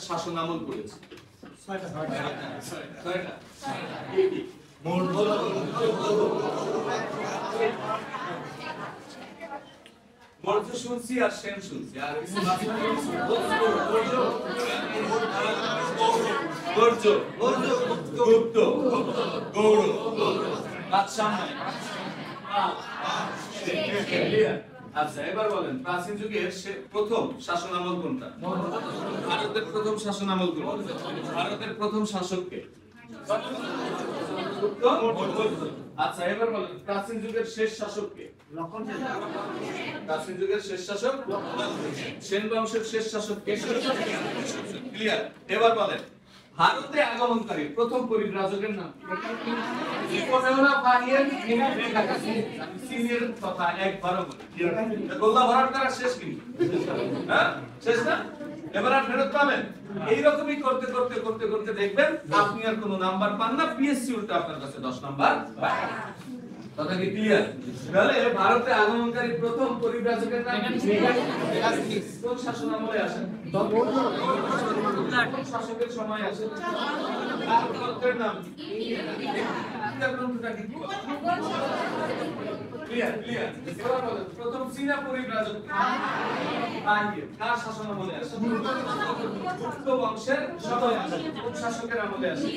শাসন আমল করেছে? মৌর্য শুনছি আর সেন শুনছি, আর গুপ্ত, গৌড়, বাদশাহ। আচ্ছা, এবার বলেন প্রাচীন যুগের প্রথম শাসন আমল কোনটা? ভারতের প্রথম শাসন আমল কোনটা? ভারতের প্রথম শাসককে? আচ্ছা, এবার বলেন প্রাচীন যুগের শেষ শাসককে? প্রাচীন যুগের শেষ শাসক সেন বংশের শেষ শাসককে? ক্লিয়ার? এবার বলেন ভারতে আগমনকারী প্রথম পরিব্রাজকের নাম? কথা একবারও গোল্লা ভরাট করা শেষ কিন্তু, হ্যাঁ শেষ না? এবার আর ফেরত পাবেন। এইরকমই করতে করতে করতে করতে দেখবেন আপনি আর কোনো নাম্বার পান না, পিএসসি উল্টা আপনার কাছে 10 নাম্বার পায়। কথা কি ক্লিয়ার? তাহলে ভারতে আগমনকারী প্রথম পরিব্রাজকের নাম কি? কোন শাসন আমলে আসে? শাসকের সময় আসে? তার গ্রন্থের নাম কি? গ্রন্থটা কি? Clear clear? এবার বলেন প্রথম চীনা পরিব্রাজক কার শাসন আমলে আসে? গুপ্ত বংশের সময় আসে। কোন শাসকের আমলে আসে?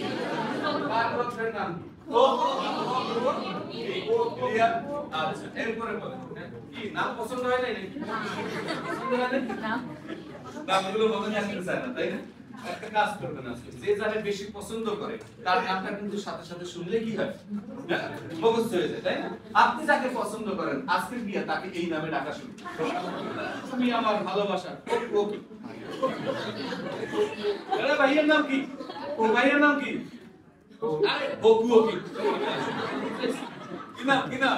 তার গ্রন্থের নাম কি? আচ্ছা, এরপরে বলেন কি নাম পছন্দ হয় নাই নাকি? পছন্দ হয় নাই? নামগুলো বলতে আসতে চায় না, তাই না? একটা কাজ করবেন আজকে, যে যারা বেশি পছন্দ করে তার নামটা কিন্তু সাথে সাথে শুনলে কি হয়, মুখস্থ হয়ে যায়, তাই না? আপনি যাকে পছন্দ করেন আজকের বিয়ে তাকে এই নামে ডাকা শুরু, তুমি আমার ভালোবাসা ওকে। আরে ভাইয়ের নাম কি? ও ভাইয়ের নাম কি? আরে বকু ওকে। কিনা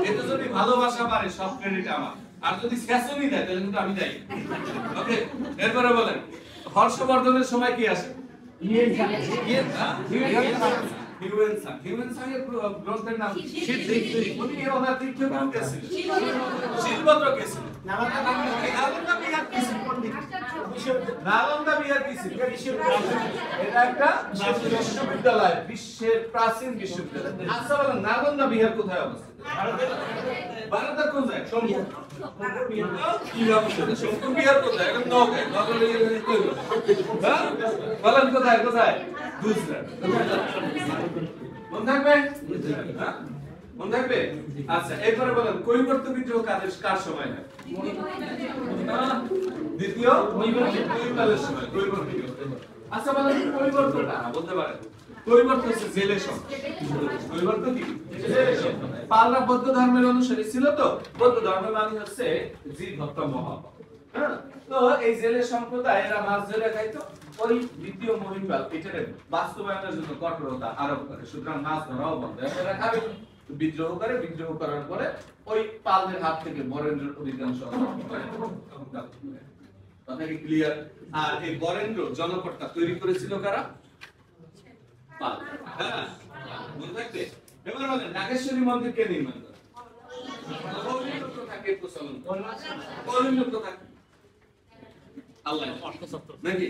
এটা যদি ভালোবাসা পারে সব ক্রেডিট আমার, আর যদি শেষনি দেয় তাহলে কিন্তু আমি যাই। ওকে, এরপরে বলেন হর্ষবর্ধনের সময় কি আসে? গ্রন্থের নাম শিলভদ্র কে ছিল? নালন্দা বিহার কি ছিল? এটা একটা বিশ্ববিদ্যালয়, বিশ্বের প্রাচীন বিশ্ববিদ্যালয়। আচ্ছা বলেন নালন্দা বিহার কোথায় অবস্থিত? ভারতের কোন জায়গায়? সোমপুর বিহার কোথায়? এখন নওগাঁ। বলেন কোথায় কোথায়? গুজরাট। মনে থাকবে? মনে থাকবে? আচ্ছা, এরপরে বলেন কৈবর্ত বিদ্রোহ কার সময় হয়? দ্বিতীয় মহিপালের সময় কৈবর্ত বিদ্রোহ। আচ্ছা বলেন কৈবর্তটা বলতে পারেন? কৈবর্ত হচ্ছে জেলে সংখ্যা। কৈবর্ত কি? পালরা বৌদ্ধ ধর্মের অনুসারী ছিল, তো বৌদ্ধ ধর্মের মানে হচ্ছে জীব হত্যা মহাপাপ। হ্যাঁ, তো এই জেলে সম্প্রদায় এরা মাছ ধরে খাইতো। ওই দ্বিতীয় মহিপাল এটার বাস্তবায়নের জন্য কঠোরতা আরোপ করে, সুতরাং মাছ ধরাও বন্ধ। এরা খাবে, বিদ্রোহ করে, বিদ্রোহ করার পরে ওই পালদের হাত থেকে বরেন্দ্রের অধিকাংশ কথা কি ক্লিয়ার? আর এই বরেন্দ্র জনপদটা তৈরি করেছিল কারা? পাল। হ্যাঁ, মনে থাকবে? এবার বলেন নাগেশ্বরী মন্দির কে নির্মাণ করে? কলিঙ্গ প্রথাকে প্রচলন করে। কলিঙ্গ প্রথা কি? আল্লাহ নাকি?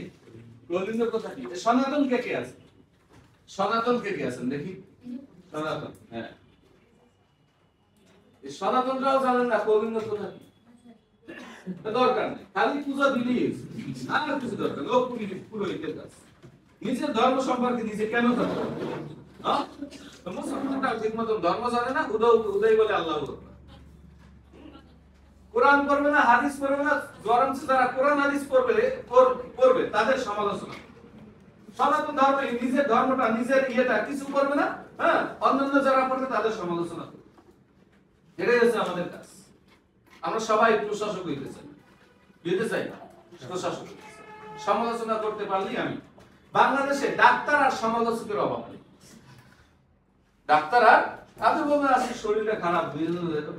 কলিঙ্গ প্রথা কি? সনাতন কে কে আছে? সনাতন কে কে আছেন দেখি? সনাতন, হ্যাঁ। এই সনাতনরাও জানেন না কলিঙ্গ প্রথা কি? দরকার নেই, খালি পূজা দিলেই আর কিছু দরকার নেই। ও পুরোহিতের কাজ। নিজের ধর্ম সম্পর্কে নিজে কেন জানবে? হ্যাঁ, মুসলমানরা ঠিক মতো ধর্ম জানে না, উদয় বলে আল্লাহ। কোরআন পড়বে না, হাদিস পড়বে না, বরঞ্চ যারা কোরআন হাদিস পড়বে তাদের সমালোচনা। সনাতন ধর্ম নিজের ধর্মটা নিজের ইয়েটা কিছু করবে না, হ্যাঁ, অন্যান্য যারা পড়বে তাদের সমালোচনা করবে। এটাই হচ্ছে আমাদের কাজ। আমরা সবাই প্রশাসক হইতে চাই, প্রশাসক সমালোচনা করতে পারলেই আমি। বাংলাদেশে ডাক্তার আর সমালোচকের অভাব নেই। ডাক্তার আর তাদের বলবেন আজকে শরীরটা খারাপ,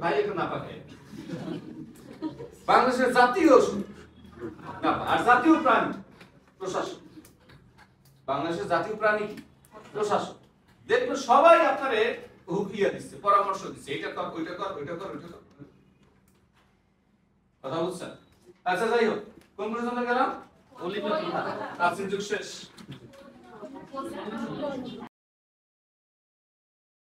ভাই একটু না পাকে। বাংলাদেশের জাতীয় আর জাতীয় প্রাণী প্রশাসন। বাংলাদেশের জাতীয় প্রাণী কি? প্রশাসন। দেখবেন সবাই আপনারে হুকিয়া দিচ্ছে, পরামর্শ দিচ্ছে, এটা কর, ওইটা কর, ওইটা কর, ওইটা কর। কথা বুঝছেন? আচ্ছা, যাই হোক, কোন পর্যন্ত গেলাম? প্রাচীন যুগ শেষ